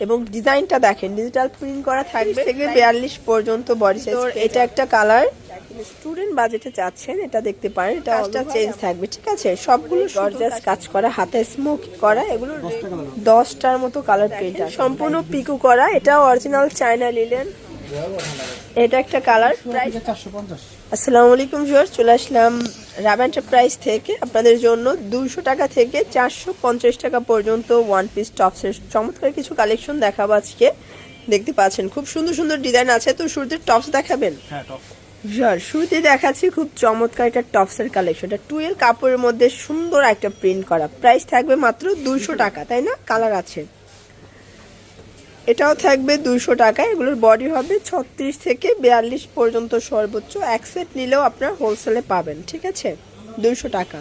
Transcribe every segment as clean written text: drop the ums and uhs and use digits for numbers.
এবং ডিজাইনটা দেখেন ডিজিটাল প্রিন্ট করা থাকবে থেকে 42 পর্যন্ত বডি সাইজ। এটা একটা কালার, স্টুডেন্ট বাজেটে চাচ্ছেন এটা দেখতে পারেন। এটা কাজটা চেঞ্জ থাকবে, ঠিক আছে। সবগুলো গর্জাস কাজ করা, হাতে স্মোক করা, এগুলো 10টার মতো কালার প্রিন্ট আছে, সম্পূর্ণ পিকো করা। এটা অরিজিনাল চায়না লিলেন। এটা একটা কালার, প্রাইস 450। আসসালামু আলাইকুম ভিউয়ার্স, চলে আসলাম রাবা এন্টারপ্রাইজ থেকে আপনাদের জন্য 200 টাকা থেকে 450 টাকা পর্যন্ত ওয়ান পিস টপসের চমৎকার কিছু কালেকশন দেখাবো আজকে। দেখতে পাচ্ছেন খুব সুন্দর সুন্দর ডিজাইন আছে। তো শুরুতে টপস দেখাবেন? হ্যাঁ, টপস। শুরুতে দেখাচ্ছি খুব চমৎকার একটা টপসের কালেকশন। এটা টুয়েল কাপড়ের মধ্যে সুন্দর একটা প্রিন্ট করা। প্রাইস থাকবে মাত্র 200 টাকা, তাই না? কালার আছে, এটাও থাকবে 200 টাকা। এগুলোর বডি হবে 36 থেকে 42 পর্যন্ত সর্বোচ্চ। এক সেট নিলেও আপনার হোলসেলে পাবেন, ঠিক আছে। 200 টাকা।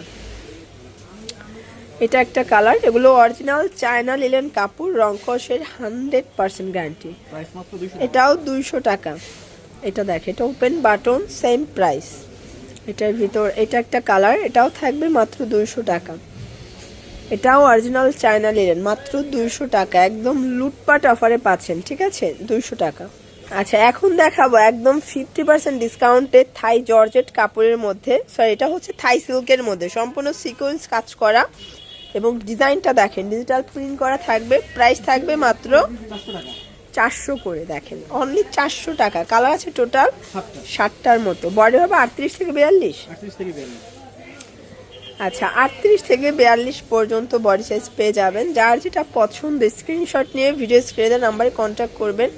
এটা একটা কালার, এগুলো অরিজিনাল চায়না লিলেন কাপড়, রংকশের 100% গ্যারান্টি। এটাও 200 টাকা। এটা দেখে, এটা ওপেন বাটন, সেম প্রাইস। এটার ভিতর এটা একটা কালার, এটাও থাকবে মাত্র 200 টাকা। এটাও অরিজিনাল চায়না লিলেন, মাত্র 200 টাকা। একদম লুটপাট অফারে পাচ্ছেন, ঠিক আছে, 200 টাকা। আচ্ছা, এখন দেখাবো একদম 50% ডিসকাউন্টে থাই জর্জেট কাপড়ের মধ্যে, সরি এটা হচ্ছে থাই সিল্কের মধ্যে সম্পূর্ণ সিকোয়েন্স কাজ করা এবং ডিজাইনটা দেখেন ডিজিটাল প্রিন্ট করা থাকবে। প্রাইস থাকবে মাত্র 400 করে। দেখেন অনলি 400 টাকা। কালার আছে টোটাল 60টার মতো। বডি হবে 38 থেকে 42। আচ্ছা, 38 থেকে 42 পর্যন্ত বডি সাইজ পেয়ে যাবেন। যার যেটা পছন্দ স্ক্রিনশট নিয়ে ভিডিও স্ক্রিনে নাম্বারে কন্ট্যাক্ট করবেন।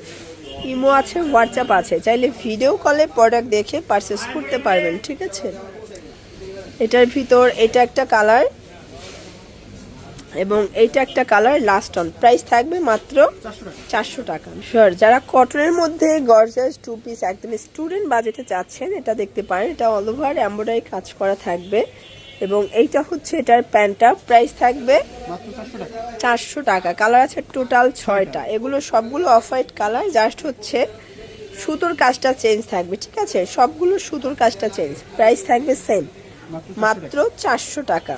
ইমো আছে, হোয়াটসঅ্যাপ আছে, চাইলে ভিডিও কলে প্রোডাক্ট দেখে পারচেস করতে পারবেন, ঠিক আছে। এটার ভিতর এটা একটা কালার এবং এইটা একটা কালার লাস্ট অন। প্রাইস থাকবে মাত্র 400 টাকা। শিওর যারা কটনের মধ্যে গর্জিয়াস টু পিস একদম স্টুডেন্ট বাজেটে চাচ্ছেন এটা দেখতে পারেন। এটা অল ওভার এমব্রয়ডারি কাজ করা থাকবে এবং এইটা হচ্ছে এটার প্যান্টটা। প্রাইস থাকবে 400 টাকা। কালার আছে টোটাল 6টা। এগুলো সবগুলো অফ হোয়াইট কালার, জাস্ট হচ্ছে সুতোর কাজটা চেঞ্জ থাকবে, ঠিক আছে। সবগুলো সুতোর কাজটা চেঞ্জ। প্রাইস থাকবে সেম, মাত্র 400 টাকা।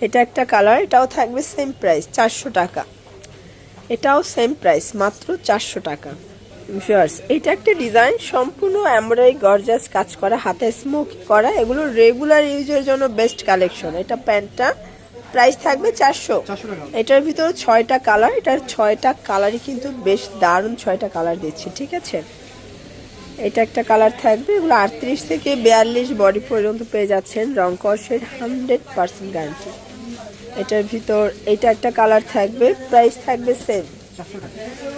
এটা একটা কালার, এটাও থাকবে সেম প্রাইস 400 টাকা। এটাও সেম প্রাইস, মাত্র 400 টাকা। ভিউয়ার্স, এটা একটা ডিজাইন সম্পূর্ণ এমব্রয়ডারি গর্জাস কাজ করা, হাতে স্মোক করা। এগুলো রেগুলার ইউজের জন্য বেস্ট কালেকশন। এটা প্যান্টটা, প্রাইস থাকবে 400। এটার ভিতরে 6টা কালার। এটার 6টা কালারই কিন্তু বেশ দারুণ 6টা কালার দিচ্ছে, ঠিক আছে। এটা একটা কালার থাকবে। এগুলো 38 থেকে 42 বডি পর্যন্ত পেয়ে যাচ্ছেন। রংকশের 100% গ্যারান্টি। এটার ভিতর এটা একটা কালার থাকবে। প্রাইস থাকবে সেম।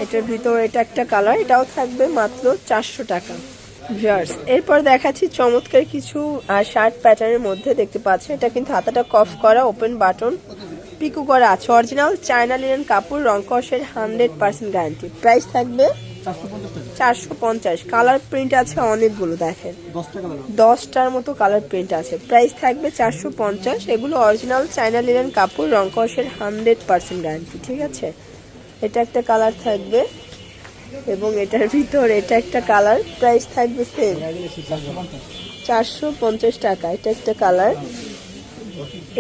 এটার ভিতর এটা একটা কালার, এটাও থাকবে মাত্র 400 টাকা। ভিউয়ার্স, এরপর দেখাচ্ছি চমৎকার কিছু শার্ট প্যাটার্নের মধ্যে। দেখতে পাচ্ছেন এটা কিন্তু হাতাটা কফ করা, ওপেন বাটন, পিকো করা আছে। অরিজিনাল চায়না লিনেন কাপড়, রংকশের 100% গ্যারান্টি। প্রাইস থাকবে 450। কালার প্রিন্ট আছে অনেকগুলো, দেখেন 10টার মতো কালার প্রিন্ট আছে। প্রাইস থাকবে 450। এগুলো অরিজিনাল চায়না লিনেন কাপড়, রংকশের 100% গ্যারান্টি, ঠিক আছে। এটা একটা কালার থাকবে এবং এটার ভিতর এটা একটা কালার। প্রাইস থাকবে সেম, 450 টাকা। এটা একটা কালার,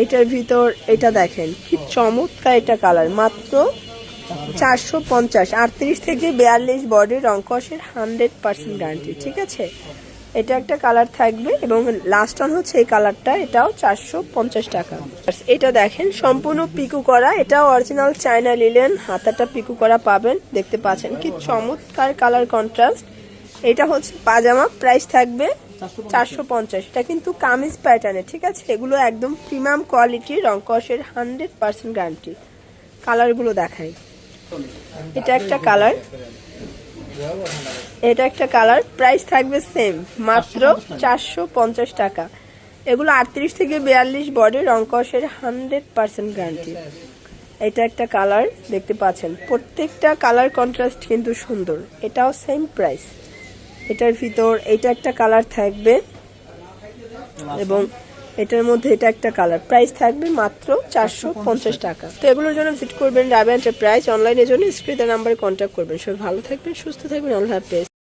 এটার ভিতর এটা দেখেন কি চমৎকার এটা কালার, মাত্র 450। 38 থেকে 42 বডি, রংকশের 100% গ্যারান্টি, ঠিক আছে। এটা একটা কালার থাকবে এবং লাস্ট অন হচ্ছে এই কালারটা। এটাও 450 টাকা। এটা দেখেন সম্পূর্ণ পিকো করা। এটাও অরিজিনাল চায়না লিলেন, হাতাটা পিকো করা পাবেন। দেখতে পাচ্ছেন কি চমৎকার কালার কন্ট্রাস্ট। এটা হচ্ছে পাজামা। প্রাইস থাকবে 450। এটা কিন্তু কামিজ প্যাটার্নে, ঠিক আছে। এগুলো একদম প্রিমিয়াম কোয়ালিটি, রংকশের 100% গ্যারান্টি। কালারগুলো দেখাই। এটা একটা কালার, এটা একটা কালার। প্রাইস থাকবে সেম, মাত্র 450 টাকা। এগুলো 38 থেকে 42 বডি, রংকশের 100% গ্যারান্টি। এটা একটা কালার, দেখতে পাচ্ছেন প্রত্যেকটা কালার কন্ট্রাস্ট কিন্তু সুন্দর। এটাও সেম প্রাইস। এটার ভিতর এটা একটা কালার থাকবে এবং এটার মধ্যে এটা একটা কালার। প্রাইস থাকবে মাত্র 450 টাকা। তো এগুলোর জন্য ভিজিট করবেন রাবা এন্টারপ্রাইজ। অনলাইনের জন্য স্ক্রিনের নাম্বারে কন্ট্যাক্ট করবেন। সবাই ভালো থাকবেন, সুস্থ থাকবেন। আল্লাহ হাফেজ।